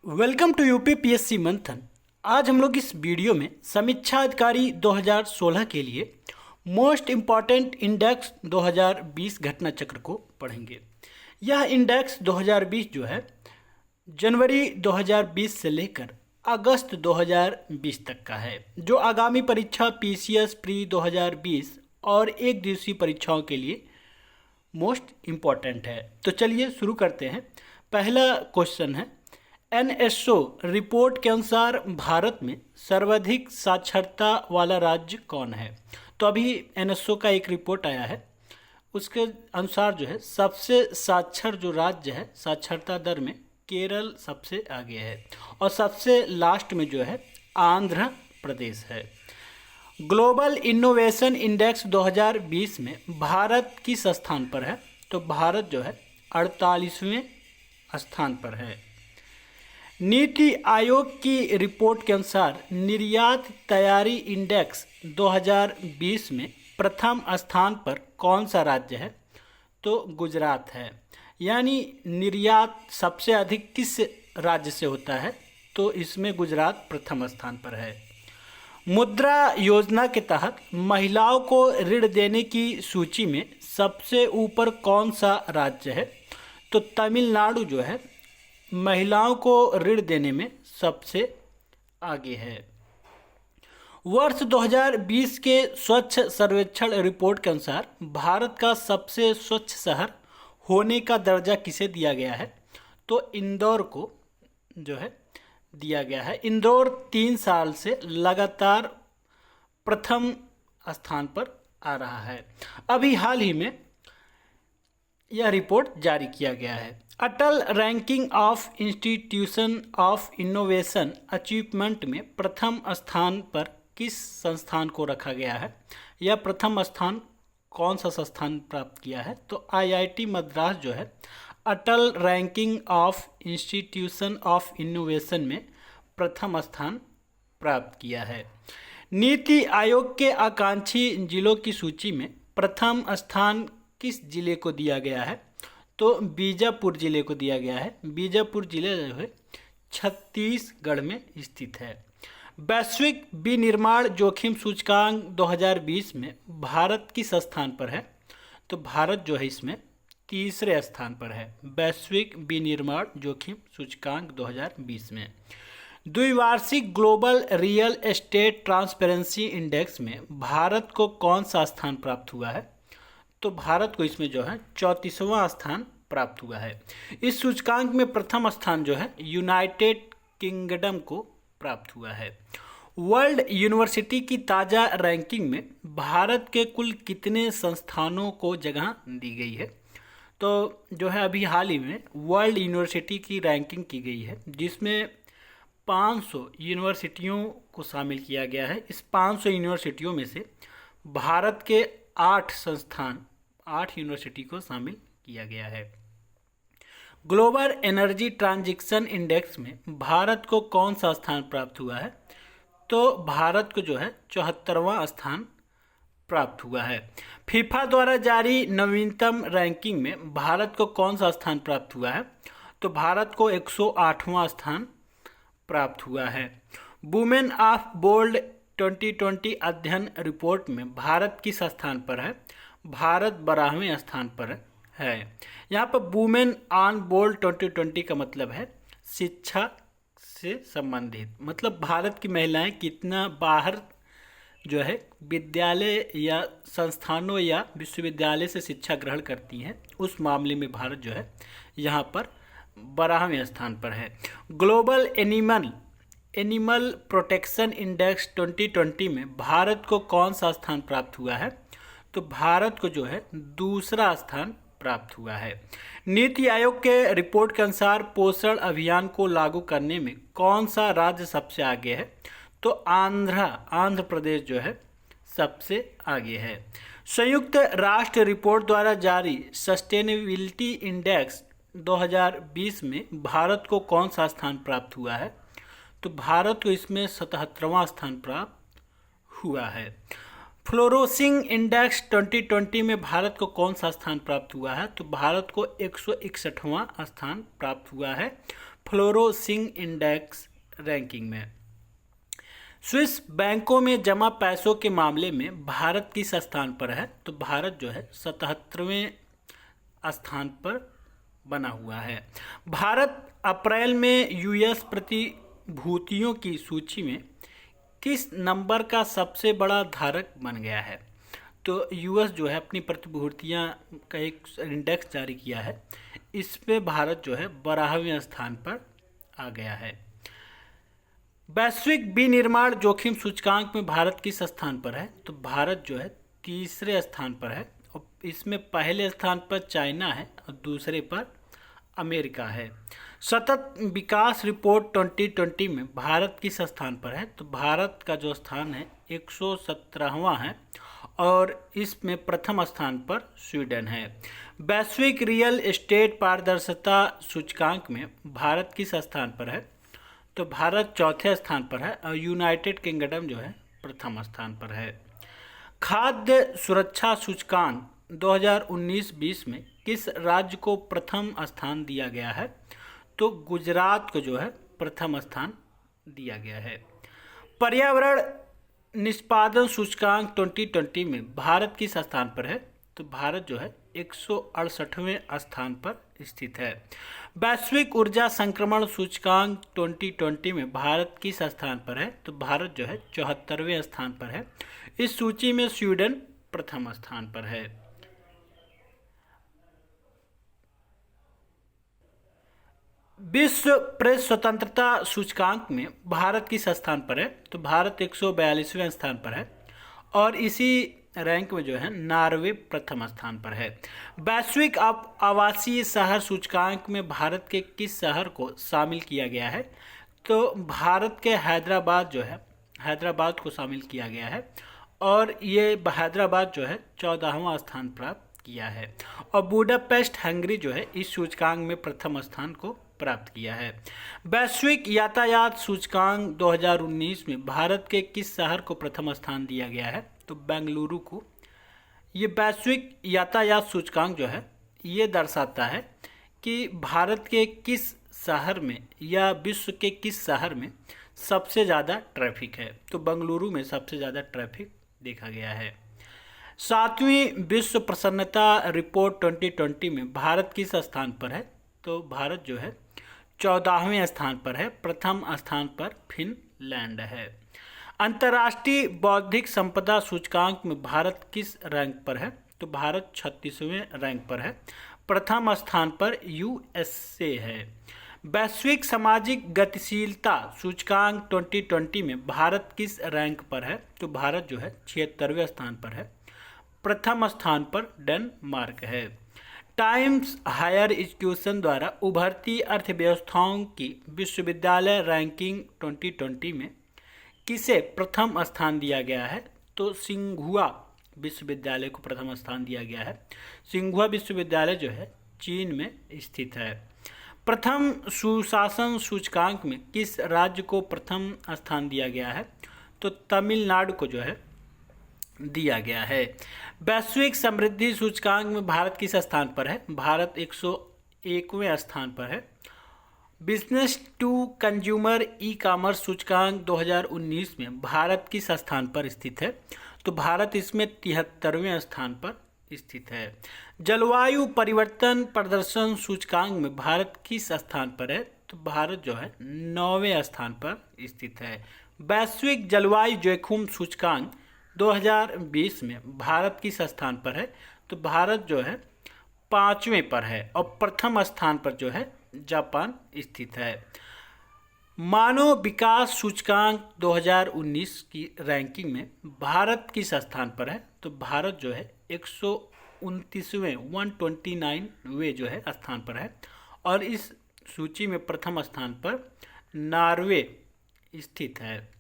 Welcome to UP PSC मंथन। आज हम लोग इस वीडियो में समीक्षा अधिकारी 2016 के लिए मोस्ट इम्पॉर्टेंट इंडेक्स 2020 घटना चक्र को पढ़ेंगे। यह इंडेक्स 2020 जो है जनवरी 2020 से लेकर अगस्त 2020 तक का है, जो आगामी परीक्षा पीसीएस प्री 2020 और एक दिवसीय परीक्षाओं के लिए मोस्ट इम्पॉर्टेंट है। तो चलिए शुरू करते हैं। पहला क्वेश्चन है, एनएसओ रिपोर्ट के अनुसार भारत में सर्वाधिक साक्षरता वाला राज्य कौन है। तो अभी एनएसओ का एक रिपोर्ट आया है, उसके अनुसार जो है सबसे साक्षर जो राज्य है साक्षरता दर में केरल सबसे आगे है और सबसे लास्ट में जो है आंध्र प्रदेश है। ग्लोबल इनोवेशन इंडेक्स 2020 में भारत किस स्थान पर है। तो भारत जो है 48वें स्थान पर है। नीति आयोग की रिपोर्ट के अनुसार निर्यात तैयारी इंडेक्स 2020 में प्रथम स्थान पर कौन सा राज्य है। तो गुजरात है। यानी निर्यात सबसे अधिक किस राज्य से होता है, तो इसमें गुजरात प्रथम स्थान पर है। मुद्रा योजना के तहत महिलाओं को ऋण देने की सूची में सबसे ऊपर कौन सा राज्य है। तो तमिलनाडु जो है महिलाओं को ऋण देने में सबसे आगे है। वर्ष 2020 के स्वच्छ सर्वेक्षण रिपोर्ट के अनुसार भारत का सबसे स्वच्छ शहर होने का दर्जा किसे दिया गया है। तो इंदौर को जो है दिया गया है। इंदौर 3 साल से लगातार प्रथम स्थान पर आ रहा है। अभी हाल ही में यह रिपोर्ट जारी किया गया है। Atal ranking of institution of innovation achievement में प्रथम स्थान पर किस संस्थान को रखा गया है। यह प्रथम स्थान कौन सा संस्थान प्राप्त किया है। तो आईआईटी मद्रास जो है Atal ranking of institution of innovation में प्रथम स्थान प्राप्त किया है। नीति आयोग के आकांक्षी जिलों की सूची में प्रथम स्थान किस जिले को दिया गया है। तो बीजापुर जिले को दिया गया है। बीजापुर जिले जो है छत्तीसगढ़ में स्थित है। वैश्विक विनिर्माण जोखिम सूचकांक 2020 में भारत किस स्थान पर है। तो भारत जो है इसमें तीसरे स्थान पर है वैश्विक विनिर्माण जोखिम सूचकांक 2020 में। द्विवार्षिक global real estate transparency index में भारत को कौन सा स्थान प्राप्त हुआ है। तो भारत को इसमें जो है 34वां स्थान प्राप्त हुआ है। इस सूचकांक में प्रथम स्थान जो है यूनाइटेड किंगडम को प्राप्त हुआ है। वर्ल्ड यूनिवर्सिटी की ताज़ा रैंकिंग में भारत के कुल कितने संस्थानों को जगह दी गई है। तो जो है अभी हाल ही में वर्ल्ड यूनिवर्सिटी की रैंकिंग की गई है, जिसमें 500 यूनिवर्सिटियों को शामिल किया गया है। इस 500 यूनिवर्सिटियों में से भारत के 8 यूनिवर्सिटी को शामिल किया गया है। ग्लोबल एनर्जी ट्रांजिशन इंडेक्स में भारत को कौन सा स्थान प्राप्त हुआ है। तो भारत को जो है 74वां स्थान प्राप्त हुआ है। फीफा द्वारा जारी नवीनतम रैंकिंग में भारत को कौन सा स्थान प्राप्त हुआ है। तो भारत को 108वां स्थान प्राप्त हुआ है। वुमेन ऑफ बोल्ड 2020 अध्ययन रिपोर्ट में भारत किस स्थान पर है। भारत 12वें स्थान पर है। यहाँ पर वुमेन ऑन बोल्ड 2020 का मतलब है शिक्षा से संबंधित, मतलब भारत की महिलाएं कितना बाहर जो है विद्यालय या संस्थानों या विश्वविद्यालय से शिक्षा ग्रहण करती हैं, उस मामले में भारत जो है यहाँ पर 12वें स्थान पर है। ग्लोबल एनिमल प्रोटेक्शन इंडेक्स 2020 में भारत को कौन सा स्थान प्राप्त हुआ है। तो भारत को जो है दूसरा स्थान प्राप्त हुआ है। नीति आयोग के रिपोर्ट के अनुसार पोषण अभियान को लागू करने में कौन सा राज्य सबसे आगे है। तो आंध्र प्रदेश जो है सबसे आगे है। संयुक्त राष्ट्र रिपोर्ट द्वारा जारी सस्टेनेबिलिटी इंडेक्स 2020 में भारत को कौन सा स्थान प्राप्त हुआ है। तो भारत को इसमें 77वां स्थान प्राप्त हुआ है। फ्लोरोसिंग इंडेक्स 2020 में भारत को कौन सा स्थान प्राप्त हुआ है? तो भारत को 161वां स्थान प्राप्त हुआ है फ्लोरोसिंग इंडेक्स रैंकिंग में। स्विस बैंकों में जमा पैसों के मामले में भारत किस स्थान पर है? तो भारत जो है 77वें स्थान पर बना हुआ है। भारत अप्रैल में यूएस प्रतिभूतियों की सूची में किस नंबर का सबसे बड़ा धारक बन गया है? तो यूएस जो है अपनी प्रतिभूतियां का एक इंडेक्स जारी किया है, इसमें भारत जो है 12वें स्थान पर आ गया है। वैश्विक विनिर्माण जोखिम सूचकांक में भारत किस स्थान पर है? तो भारत जो है 3रे स्थान पर है और इसमें पहले स्थान पर चाइना है और दूसरे पर अमेरिका है। सतत विकास रिपोर्ट 2020 में भारत किस स्थान पर है? तो भारत का जो स्थान है 117वां है और इसमें प्रथम स्थान पर स्वीडन है। वैश्विक रियल एस्टेट पारदर्शिता सूचकांक में भारत किस स्थान पर है? तो भारत 4थे स्थान पर है और यूनाइटेड किंगडम जो है प्रथम स्थान पर है। खाद्य सुरक्षा सूचकांक 2019-20 में किस राज्य को प्रथम स्थान दिया गया है? तो गुजरात को जो है प्रथम स्थान दिया गया है। पर्यावरण निष्पादन सूचकांक 2020 में भारत किस स्थान पर है? तो भारत जो है 168वें स्थान पर स्थित है। वैश्विक ऊर्जा संक्रमण सूचकांक 2020 में भारत किस स्थान पर है? तो भारत जो है 74वें स्थान पर है। इस सूची में स्वीडन प्रथम स्थान पर है। विश्व प्रेस स्वतंत्रता सूचकांक में भारत किस स्थान पर है? तो भारत 142वें स्थान पर है और इसी रैंक में जो है नॉर्वे प्रथम स्थान पर है। वैश्विक आवासीय शहर सूचकांक में भारत के किस शहर को शामिल किया गया है? तो भारत के हैदराबाद को शामिल किया गया है और ये हैदराबाद जो है 14वां स्थान प्राप्त किया है और बुडापेस्ट हंगरी जो है इस सूचकांक में प्रथम स्थान को प्राप्त किया है। वैश्विक यातायात सूचकांक 2019 में भारत के किस शहर को प्रथम स्थान दिया गया है? तो बेंगलुरु को। ये वैश्विक यातायात सूचकांक जो है ये दर्शाता है कि भारत के किस शहर में या विश्व के किस शहर में सबसे ज़्यादा ट्रैफिक है। तो बेंगलुरु में सबसे ज़्यादा ट्रैफिक देखा गया है। 7वीं विश्व प्रसन्नता रिपोर्ट 2020 में भारत किस स्थान पर है? तो भारत जो है 14वें स्थान पर है। प्रथम स्थान पर फिनलैंड है। अंतर्राष्ट्रीय बौद्धिक संपदा सूचकांक में भारत किस रैंक पर है? तो भारत 36वें रैंक पर है। प्रथम स्थान पर यूएसए है। वैश्विक सामाजिक गतिशीलता सूचकांक 2020 में भारत किस रैंक पर है? तो भारत जो है 76वें स्थान पर है। प्रथम स्थान पर डेनमार्क है। टाइम्स हायर एजुकेशन द्वारा उभरती अर्थव्यवस्थाओं की विश्वविद्यालय रैंकिंग 2020 में किसे प्रथम स्थान दिया गया है? तो सिंघुआ विश्वविद्यालय को प्रथम स्थान दिया गया है। सिंघुआ विश्वविद्यालय जो है चीन में स्थित है। प्रथम सुशासन सूचकांक में किस राज्य को प्रथम स्थान दिया गया है? तो तमिलनाडु को जो है दिया गया है। वैश्विक समृद्धि सूचकांक में भारत किस स्थान पर है? भारत 101वें स्थान पर है। Business to consumer e commerce सूचकांक 2019 में भारत किस स्थान पर स्थित है? तो भारत इसमें 73वें स्थान पर स्थित है। जलवायु परिवर्तन प्रदर्शन सूचकांक में भारत किस स्थान पर है? तो भारत जो है 9वें स्थान पर स्थित है। वैश्विक जलवायु जोखिम सूचकांक 2020 में भारत किस स्थान पर है? तो भारत जो है 5वें पर है और प्रथम स्थान पर जो है जापान स्थित है। मानव विकास सूचकांक 2019 की रैंकिंग में भारत किस स्थान पर है? तो भारत जो है 129वें जो है स्थान पर है और इस सूची में प्रथम स्थान पर नॉर्वे स्थित है।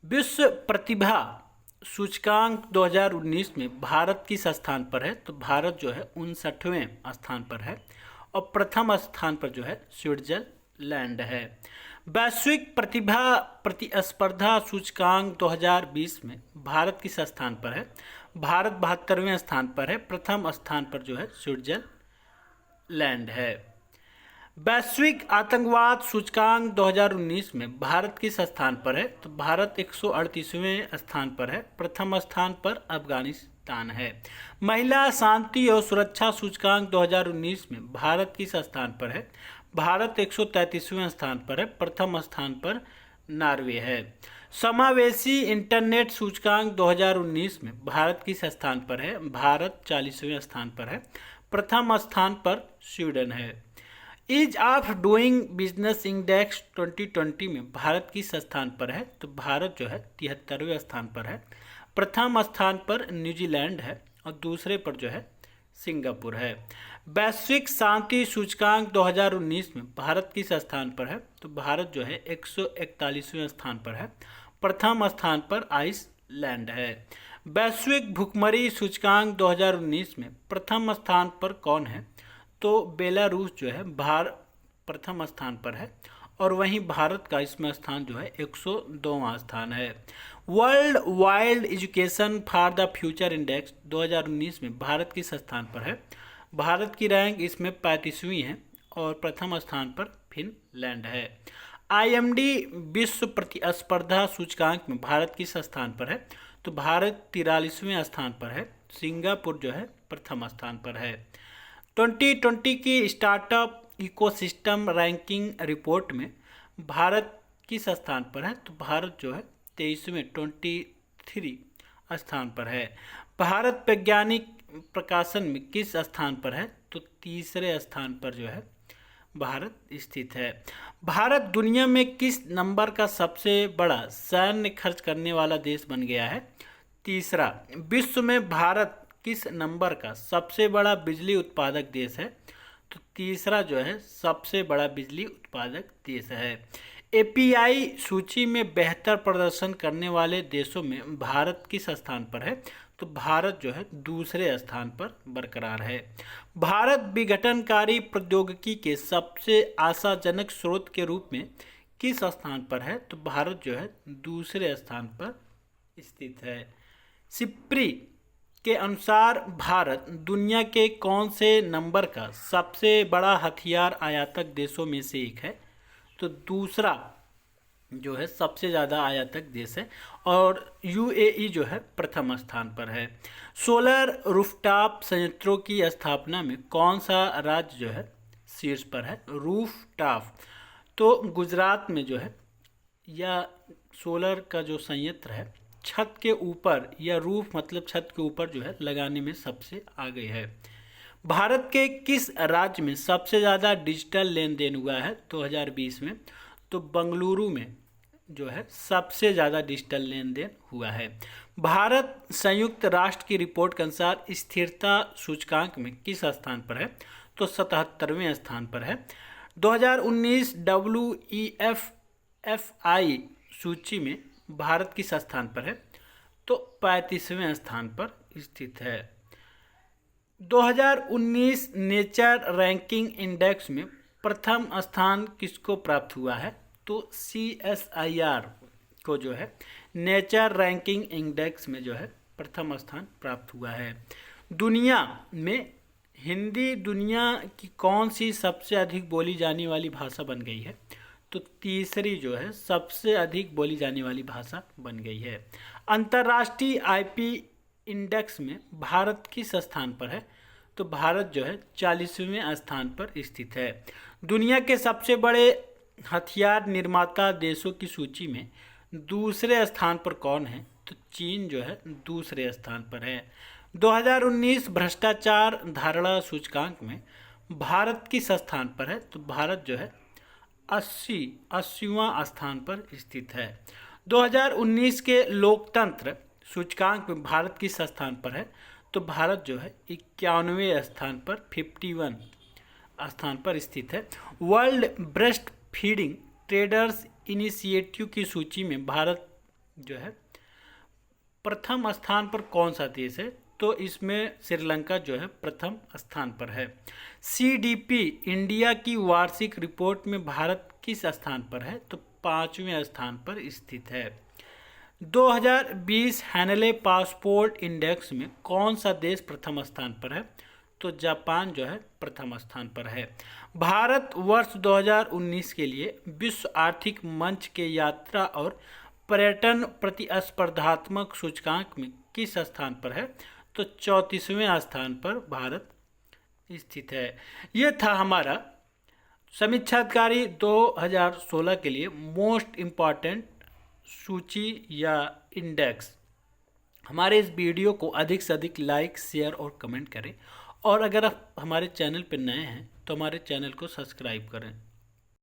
विश्व प्रतिभा सूचकांक 2019 में भारत किस स्थान पर है? तो भारत जो है 59वें स्थान पर है और प्रथम स्थान पर जो है स्विट्जरलैंड लैंड है। वैश्विक प्रतिभा प्रतिस्पर्धा सूचकांक 2020 में भारत किस स्थान पर है? भारत 72वें स्थान पर है। प्रथम स्थान पर जो है स्विट्जरलैंड है। वैश्विक आतंकवाद सूचकांक 2019 में भारत किस स्थान पर है? तो भारत 138वें स्थान पर है। प्रथम स्थान पर अफगानिस्तान है। महिला शांति और सुरक्षा सूचकांक 2019 में भारत किस स्थान पर है? भारत 133वें स्थान पर है। प्रथम स्थान पर नॉर्वे है। समावेशी इंटरनेट सूचकांक 2019 में भारत किस स्थान पर है? भारत 40वें स्थान पर है। प्रथम स्थान पर स्वीडन है। Ease of doing business index 2020 में भारत किस स्थान पर है? तो भारत जो है 73वें स्थान पर है। प्रथम स्थान पर न्यूजीलैंड है और दूसरे पर जो है सिंगापुर है। वैश्विक शांति सूचकांक 2019 में भारत किस स्थान पर है? तो भारत जो है 141वें स्थान पर है। प्रथम स्थान पर आइसलैंड है। वैश्विक भुखमरी सूचकांक 2019 में प्रथम स्थान पर कौन है? तो बेलारूस जो है प्रथम स्थान पर है और वहीं भारत का इसमें स्थान जो है 102वां स्थान है। World wild education for the future index 2019 में भारत किस स्थान पर है? भारत की रैंक इसमें 35वीं है और प्रथम स्थान पर फिनलैंड है। IMD विश्व प्रतिस्पर्धा सूचकांक में भारत किस स्थान पर है? तो भारत 43वें स्थान पर है। सिंगापुर जो है प्रथम स्थान पर है। 2020 की स्टार्टअप इकोसिस्टम रैंकिंग रिपोर्ट में भारत किस स्थान पर है? तो भारत जो है 23 स्थान पर है। भारत वैज्ञानिक प्रकाशन में किस स्थान पर है? तो तीसरे स्थान पर जो है भारत स्थित है। भारत दुनिया में किस नंबर का सबसे बड़ा सैन्य खर्च करने वाला देश बन गया है? तीसरा। विश्व में भारत किस नंबर का सबसे बड़ा बिजली उत्पादक देश है? तो तीसरा जो है सबसे बड़ा बिजली उत्पादक देश है। API सूची में बेहतर प्रदर्शन करने वाले देशों में भारत किस स्थान पर है? तो भारत जो है दूसरे स्थान पर बरकरार है। भारत विघटनकारी प्रौद्योगिकी के सबसे आशाजनक स्रोत के रूप में किस स्थान पर है? तो भारत जो है दूसरे स्थान पर स्थित है। सिप्री के अनुसार भारत दुनिया के कौन से नंबर का सबसे बड़ा हथियार आयातक देशों में से एक है? तो दूसरा जो है सबसे ज़्यादा आयातक देश है और UAE जो है प्रथम स्थान पर है। सोलर रूफटॉप संयंत्रों की स्थापना में कौन सा राज्य जो है शीर्ष पर है? रूफटॉप तो गुजरात में जो है या सोलर का जो संयंत्र है छत के ऊपर या रूफ मतलब छत के ऊपर जो है लगाने में सबसे आगे है। भारत के किस राज्य में सबसे ज़्यादा डिजिटल लेन देन हुआ है 2020 में? तो बेंगलुरु में जो है सबसे ज़्यादा डिजिटल लेन देन हुआ है। भारत संयुक्त राष्ट्र की रिपोर्ट के अनुसार स्थिरता सूचकांक में किस स्थान पर है? तो 77वें स्थान पर है। 2019 WEFI सूची में भारत किस स्थान पर है? तो 35वें स्थान पर स्थित है। 2019 नेचर रैंकिंग इंडेक्स में प्रथम स्थान किसको प्राप्त हुआ है? तो CSIR को जो है नेचर रैंकिंग इंडेक्स में जो है प्रथम स्थान प्राप्त हुआ है। दुनिया में हिंदी दुनिया की कौन सी सबसे अधिक बोली जाने वाली भाषा बन गई है? तो तीसरी जो है सबसे अधिक बोली जाने वाली भाषा बन गई है। अंतर्राष्ट्रीय IP इंडेक्स में भारत किस स्थान पर है? तो भारत जो है 40वें स्थान पर स्थित है। दुनिया के सबसे बड़े हथियार निर्माता देशों की सूची में दूसरे स्थान पर कौन है? तो चीन जो है दूसरे स्थान पर है। 2019 भ्रष्टाचार धारणा सूचकांक में भारत किस स्थान पर है? तो भारत जो है 80वां स्थान पर स्थित है। 2019 के लोकतंत्र सूचकांक में भारत किस स्थान पर है? तो भारत जो है 91वें स्थान पर 51 स्थान पर स्थित है। World breast feeding traders initiative की सूची में भारत जो है प्रथम स्थान पर कौन सा देश है? तो इसमें श्रीलंका जो है प्रथम स्थान पर है। CDP इंडिया की वार्षिक रिपोर्ट में भारत किस स्थान पर है? तो 5वें स्थान पर स्थित है। 2020 हैनले पासपोर्ट इंडेक्स में कौन सा देश प्रथम स्थान पर है? तो जापान जो है प्रथम स्थान पर है। भारत वर्ष 2019 के लिए विश्व आर्थिक मंच के यात्रा और पर्यटन प्रतिस्पर्धात्मक सूचकांक में किस स्थान पर है? तो 34वें स्थान पर भारत स्थित है। यह था हमारा समीक्षाधिकारी 2016 के लिए मोस्ट इम्पॉर्टेंट सूची या इंडेक्स। हमारे इस वीडियो को अधिक से अधिक लाइक, शेयर और कमेंट करें, और अगर आप हमारे चैनल पर नए हैं तो हमारे चैनल को सब्सक्राइब करें।